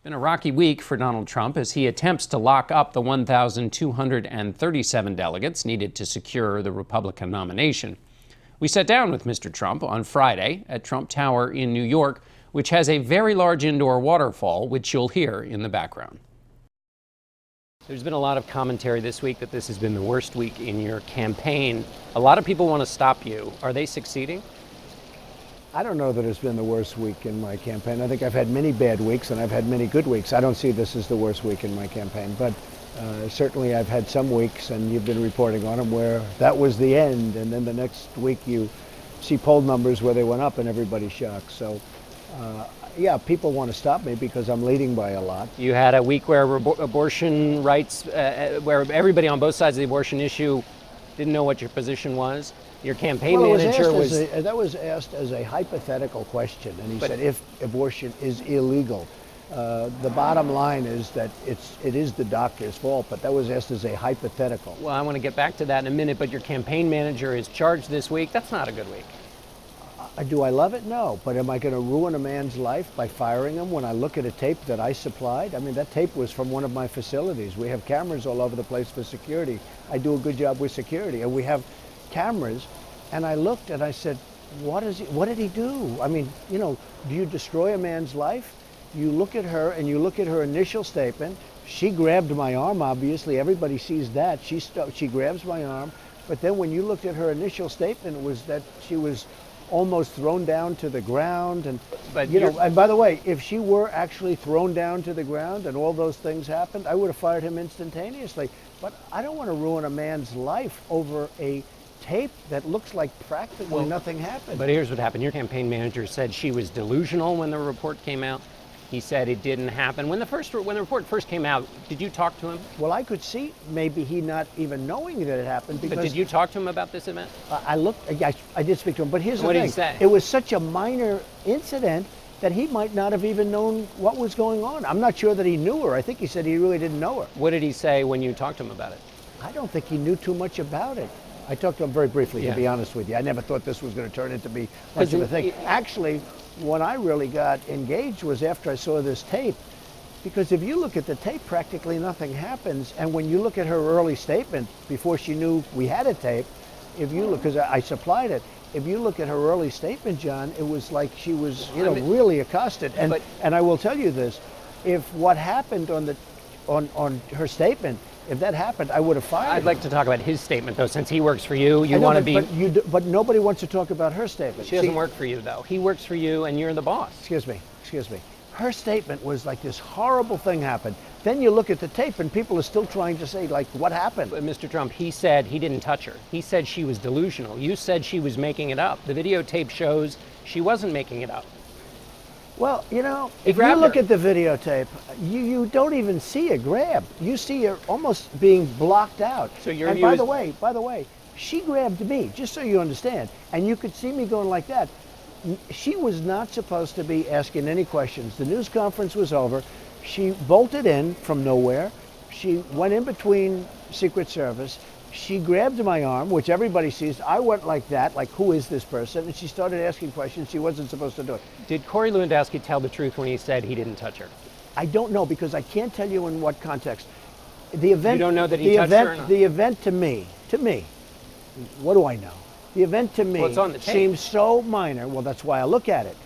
Been a rocky week for Donald Trump as he attempts to lock up the 1,237 delegates needed to secure the Republican nomination. We sat down with Mr. Trump on Friday at Trump Tower in New York, which has a very large indoor waterfall, which you'll hear in the background. There's been a lot of commentary this week that this has been the worst week in your campaign. A lot of people want to stop you. Are they succeeding? I don't know that it's been the worst week in my campaign. I think I've had many bad weeks and I've had many good weeks. I don't see this as the worst week in my campaign, but certainly I've had some weeks, and you've been reporting on them, where that was the end, and then the next week you see poll numbers where they went up and everybody's shocked. So yeah, people want to stop me because I'm leading by a lot. You had a week where abortion rights, where everybody on both sides of the abortion issue didn't know what your position was. Your campaign manager was... that was asked as a hypothetical question, and he said if abortion is illegal. The bottom line is that it is the doctor's fault, but that was asked as a hypothetical. Well, I want to get back to that in a minute, but your campaign manager is charged this week. That's not a good week. Do I love it? No. But am I going to ruin a man's life by firing him when I look at a tape that I supplied? I mean, that tape was from one of my facilities. We have cameras all over the place for security. I do a good job with security, and we have cameras. And I looked and I said, what did he do? I mean, you know, do you destroy a man's life? You look at her and you look at her initial statement. She grabbed my arm, obviously. Everybody sees that. She grabs my arm. But then when you looked at her initial statement, it was that she was almost thrown down to the ground. And, and by the way, if she were actually thrown down to the ground and all those things happened, I would have fired him instantaneously. But I don't want to ruin a man's life over a tape that looks like practically nothing happened. But here's what happened. Your campaign manager said she was delusional when the report came out. He said it didn't happen. When the report first came out, did you talk to him? Well, I could see maybe he not even knowing that it happened. Because but did you talk to him about this event? I did speak to him, but here's the thing. What did he say? It was such a minor incident that he might not have even known what was going on. I'm not sure that he knew her. I think he said he really didn't know her. What did he say when you talked to him about it? I don't think he knew too much about it. I talked to him very briefly, to be honest with you. I never thought this was going to turn into be much of a thing. Actually, when I really got engaged was after I saw this tape. Because if you look at the tape, practically nothing happens. And when you look at her early statement, before she knew we had a tape, if you look, because I supplied it, if you look at her early statement, John, it was like she was, really accosted. And I will tell you this, if what happened on her statement, if that happened, I would have fired him. I'd like to talk about his statement, though, since he works for you. But nobody wants to talk about her statement. She doesn't work for you, though. He works for you, and you're the boss. Excuse me. Her statement was like this horrible thing happened. Then you look at the tape, and people are still trying to say, like, what happened? Mr. Trump, he said he didn't touch her. He said she was delusional. You said she was making it up. The videotape shows she wasn't making it up. Well, if you look at the videotape, you don't even see a grab. You see her almost being blocked out. So by the way, she grabbed me, just so you understand. And you could see me going like that. She was not supposed to be asking any questions. The news conference was over. She bolted in from nowhere. She went in between Secret Service. She grabbed my arm, which everybody sees. I went like that, like, who is this person? And she started asking questions. She wasn't supposed to do it. Did Corey Lewandowski tell the truth when he said he didn't touch her? I don't know, because I can't tell you in what context. The event. You don't know that he touched her or not? The event to me, what do I know? The event to me seems so minor. Well, that's why I look at it.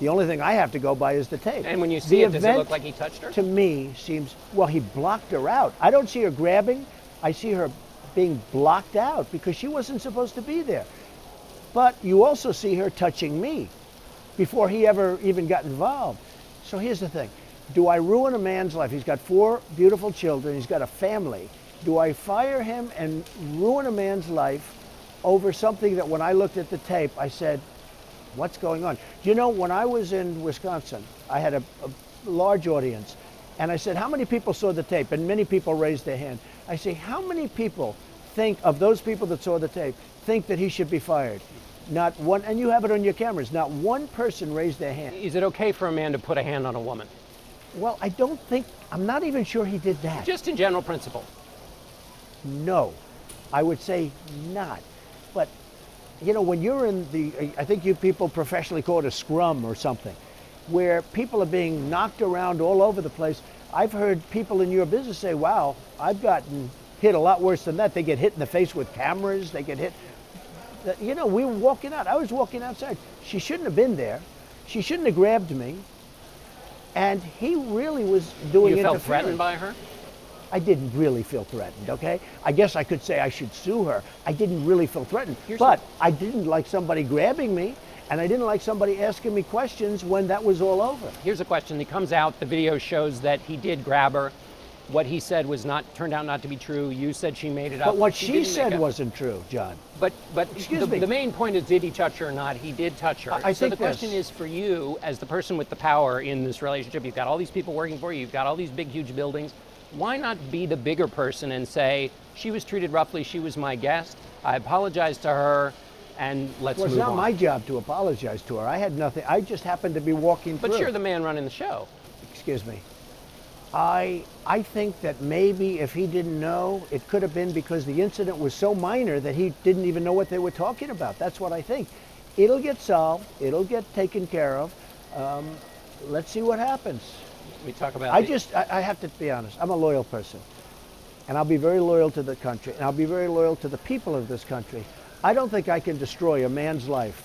The only thing I have to go by is the tape. And when you see it, does it look like he touched her? To me, seems, he blocked her out. I don't see her grabbing. I see her being blocked out because she wasn't supposed to be there. But you also see her touching me before he ever even got involved. So here's the thing. Do I ruin a man's life? He's got 4 beautiful children. He's got a family. Do I fire him and ruin a man's life over something that when I looked at the tape, I said, what's going on? When I was in Wisconsin, I had a large audience. And I said, how many people saw the tape? And many people raised their hand. I say, how many people think, of those people that saw the tape, think that he should be fired? Not one, and you have it on your cameras, not one person raised their hand. Is it okay for a man to put a hand on a woman? Well, I'm not even sure he did that. Just in general principle. No, I would say not. But, when you're in I think you people professionally call it a scrum or something. where people are being knocked around all over the place. I've heard people in your business say, wow, I've gotten hit a lot worse than that. They get hit in the face with cameras, they get hit. You know, we were walking out, I was walking outside. She shouldn't have been there. She shouldn't have grabbed me. And he really was doing You felt interference. threatened by her? I didn't really feel threatened, okay? I guess I could say I should sue her. I didn't really feel threatened. But I didn't like somebody grabbing me, and I didn't like somebody asking me questions when that was all over. Here's a question. He comes out, the video shows that he did grab her. What he said was turned out not to be true. You said she made it up. But what she said wasn't true, John. But Excuse me. The main point is, did he touch her or not? He did touch her. So the question is for you, as the person with the power in this relationship, you've got all these people working for you, you've got all these big, huge buildings. Why not be the bigger person and say, she was treated roughly, she was my guest, I apologize to her, and let's move on. Well, it's not my job to apologize to her. I had nothing. I just happened to be walking through. But you're the man running the show. Excuse me. I think that maybe if he didn't know, it could have been because the incident was so minor that he didn't even know what they were talking about. That's what I think. It'll get solved. It'll get taken care of. Let's see what happens. We talk about I have to be honest. I'm a loyal person. And I'll be very loyal to the country. And I'll be very loyal to the people of this country. I don't think I can destroy a man's life.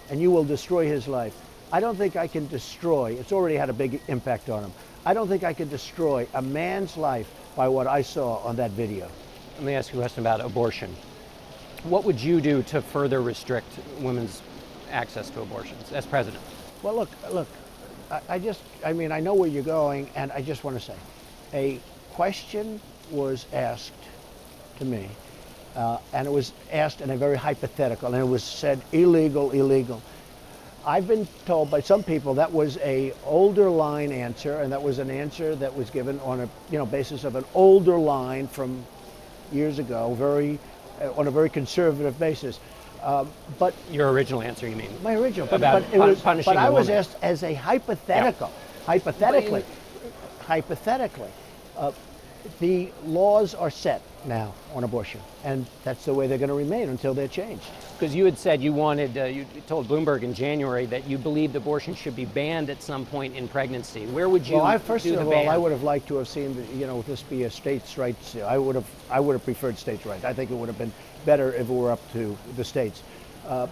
And you will destroy his life. I don't think I can destroy, it's already had a big impact on him. I don't think I can destroy a man's life by what I saw on that video. Let me ask you a question about abortion. What would you do to further restrict women's access to abortions as president? Well, look, I mean, I know where you're going, and I just want to say, a question was asked to me, and it was asked in a very hypothetical, and it was said, illegal. I've been told by some people that was a older line answer, and that was an answer that was given on a basis of an older line from years ago, on a very conservative basis. But your original answer, you mean? My original, about punishing I was woman. asked as a hypothetical. Yeah. Hypothetically, the laws are set now on abortion, and that's the way they're going to remain until they're changed. Because you had said you wanted, you told Bloomberg in January that you believed abortion should be banned at some point in pregnancy. Where would you first do the of all, ban? I would have liked to have seen, this be a states' rights. I would have preferred states' rights. I think it would have been better if it were up to the states.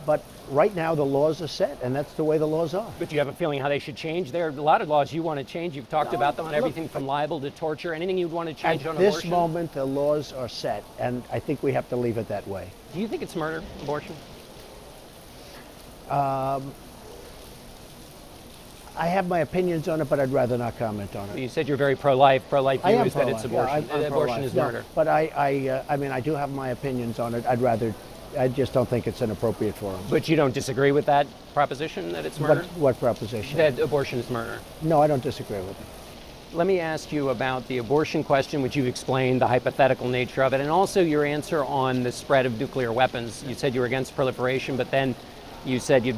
But right now the laws are set, and that's the way the laws are. But you have a feeling how they should change? There are a lot of laws you want to change. You've talked about them on everything from libel to torture. Anything you'd want to change on abortion? At this moment, the laws are set, and I think we have to leave it that way. Do you think it's murder, abortion? I have my opinions on it, but I'd rather not comment on it. You said you're very pro-life. Pro-life I view am is that it's pro-life. abortion. Yeah, I'm abortion pro-life. is murder. But I mean, I do have my opinions on it. I just don't think it's an appropriate forum. But you don't disagree with that proposition, that it's murder? What proposition? That abortion is murder. No, I don't disagree with it. Let me ask you about the abortion question, which you've explained, the hypothetical nature of it, and also your answer on the spread of nuclear weapons. You said you were against proliferation, but then you said you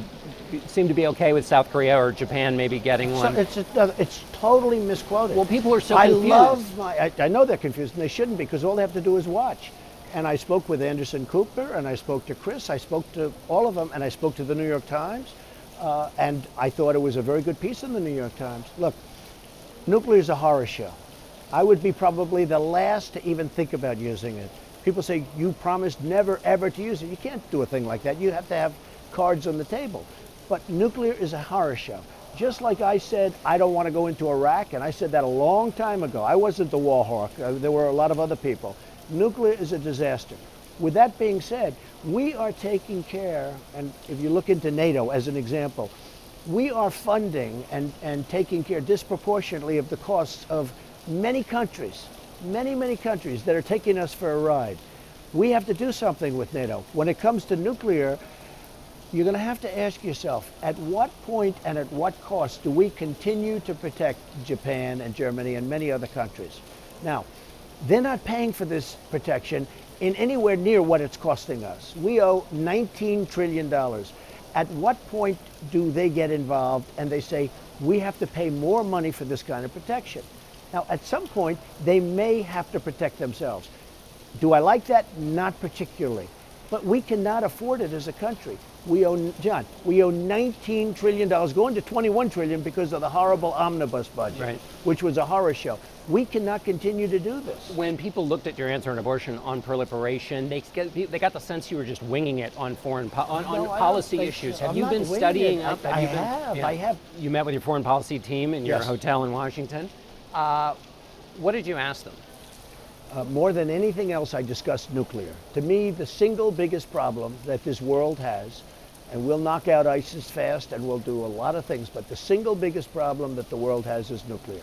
seem to be okay with South Korea or Japan maybe getting one. It's totally misquoted. Well, people are so confused. I know they're confused, and they shouldn't be, because all they have to do is watch. And I spoke with Anderson Cooper, and I spoke to Chris, I spoke to all of them, and I spoke to the New York Times, and I thought it was a very good piece in the New York Times. Look, nuclear is a horror show. I would be probably the last to even think about using it. People say, you promised never, ever to use it. You can't do a thing like that. You have to have cards on the table. But nuclear is a horror show. Just like I said, I don't want to go into Iraq, and I said that a long time ago. I wasn't the war hawk. There were a lot of other people. Nuclear is a disaster. With that being said, we are taking care, and if you look into NATO as an example, we are funding and taking care disproportionately of the costs of many countries, many countries that are taking us for a ride. We have to do something with NATO. When it comes to nuclear, you're going to have to ask yourself, at what point and at what cost do we continue to protect Japan and Germany and many other countries? Now, they're not paying for this protection in anywhere near what it's costing us. We owe $19 trillion. At what point do they get involved and they say, we have to pay more money for this kind of protection? Now, at some point, they may have to protect themselves. Do I like that? Not particularly. But we cannot afford it as a country. We owe, John, we owe $19 trillion, going to $21 trillion because of the horrible omnibus budget, Right. which was a horror show. We cannot continue to do this. When people looked at your answer on abortion, on proliferation, they got the sense you were just winging it on on No, I policy don't think issues. so. Have I'm you not been winging studying it. up? I you been- have. yeah. I have. You met with your foreign policy team in your Yes. hotel in Washington. What did you ask them? More than anything else, I discussed nuclear. To me, the single biggest problem that this world has, and we'll knock out ISIS fast and we'll do a lot of things, but the single biggest problem that the world has is nuclear.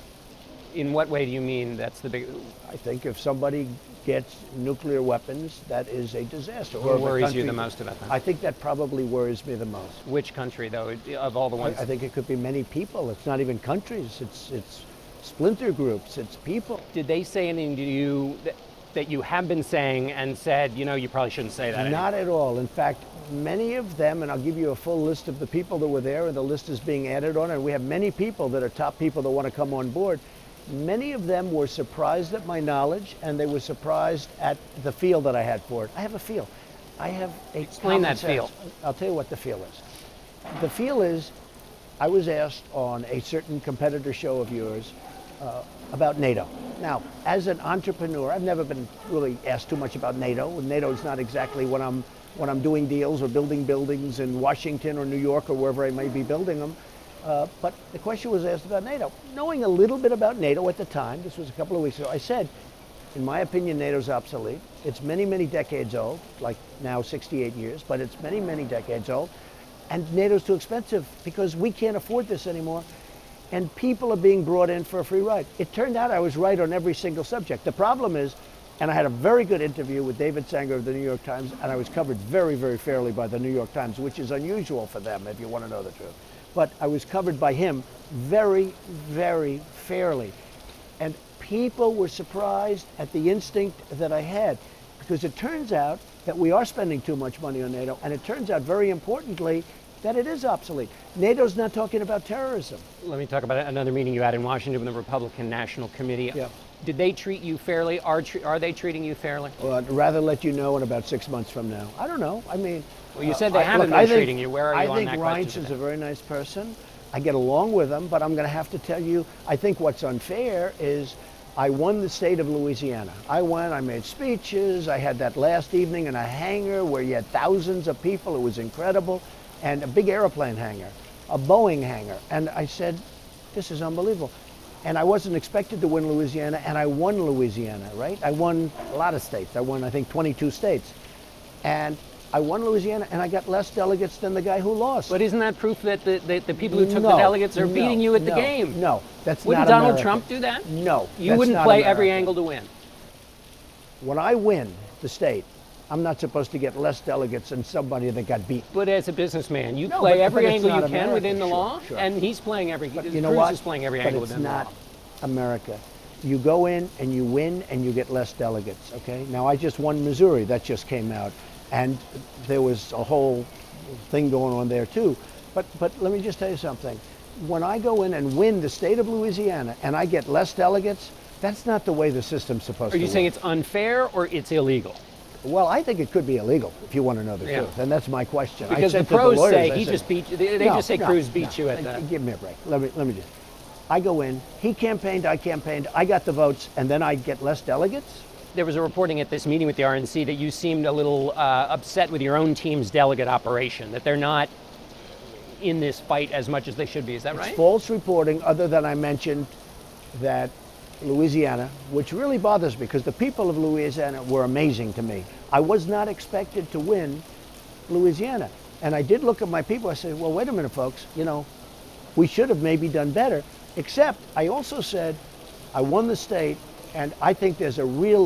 In what way do you mean that's the big? I think if somebody gets nuclear weapons, that is a disaster. What worries you the most about that? I think that probably worries me the most. Which country, though, of all the ones? I think it could be many people. It's not even countries. It's splinter groups. It's people. Did they say anything to you that you have been saying and said, you probably shouldn't say that? Not at all. In fact, many of them, and I'll give you a full list of the people that were there, and the list is being added on, and we have many people that are top people that want to come on board. Many of them were surprised at my knowledge, and they were surprised at the feel that I had for it. I have a feel. I have a Explain that common sense. feel. I'll tell you what the feel is. The feel is, I was asked on a certain competitor show of yours about NATO. Now, as an entrepreneur, I've never been really asked too much about NATO. NATO is not exactly when I'm doing deals or building buildings in Washington or New York or wherever I may be building them. But the question was asked about NATO. Knowing a little bit about NATO at the time, this was a couple of weeks ago, I said, in my opinion, NATO's obsolete. It's many, many decades old, like now 68 years, but it's many, many decades old. And NATO's too expensive because we can't afford this anymore. And people are being brought in for a free ride. It turned out I was right on every single subject. The problem is, and I had a very good interview with David Sanger of the New York Times, and I was covered very, very fairly by the New York Times, which is unusual for them, if you want to know the truth. But I was covered by him very, very fairly. And people were surprised at the instinct that I had, because it turns out that we are spending too much money on NATO, and it turns out, very importantly, that it is obsolete. NATO's not talking about terrorism. Let me talk about another meeting you had in Washington with the Republican National Committee. Yeah. Did they treat you fairly? Are they treating you fairly? Well, I'd rather let you know in about 6 months from now. I don't know. I mean, well, you said they haven't been treating you. Where are you on that question? I think Reince is a very nice person. I get along with him, but I'm going to have to tell you, I think what's unfair is I won the state of Louisiana. I made speeches. I had that last evening in a hangar where you had thousands of people. It was incredible. And a big airplane hangar, a Boeing hangar. And I said, this is unbelievable. And I wasn't expected to win Louisiana, and I won Louisiana, right? I won a lot of states. I won, I think, 22 states. And I won Louisiana, and I got less delegates than the guy who lost. But isn't that proof that the people who took the delegates are beating you at the game? No, that's Wouldn't not Donald America. Trump do that? No. You that's wouldn't not play America. every angle to win. When I win the state, I'm not supposed to get less delegates than somebody that got beat. But as a businessman, you No, play but every it's angle you not can America. within the Sure, law, sure. and he's playing every. But Cruz you know what? is playing every But angle it's within the not law. America. You go in and you win and you get less delegates, okay? Now, I just won Missouri. That just came out. And there was a whole thing going on there, too. But let me just tell you something. When I go in and win the state of Louisiana and I get less delegates, that's not the way the system's supposed to work. Are you saying it's unfair or it's illegal? Well, I think it could be illegal, if you want to know the Yeah. truth. And that's my question. Because I the said to pros lawyers, say I he said, just beat you. They just say Cruz beat you at that. Give me a break. Let me just. I go in, he campaigned, I campaigned, I got the votes, and then I get less delegates? There was a reporting at this meeting with the RNC that you seemed a little upset with your own team's delegate operation, that they're not in this fight as much as they should be. Is that right? It's false reporting, other than I mentioned that Louisiana, which really bothers me because the people of Louisiana were amazing to me. I was not expected to win Louisiana. And I did look at my people, I said, well, wait a minute, folks, we should have maybe done better. Except I also said, I won the state, and I think there's a real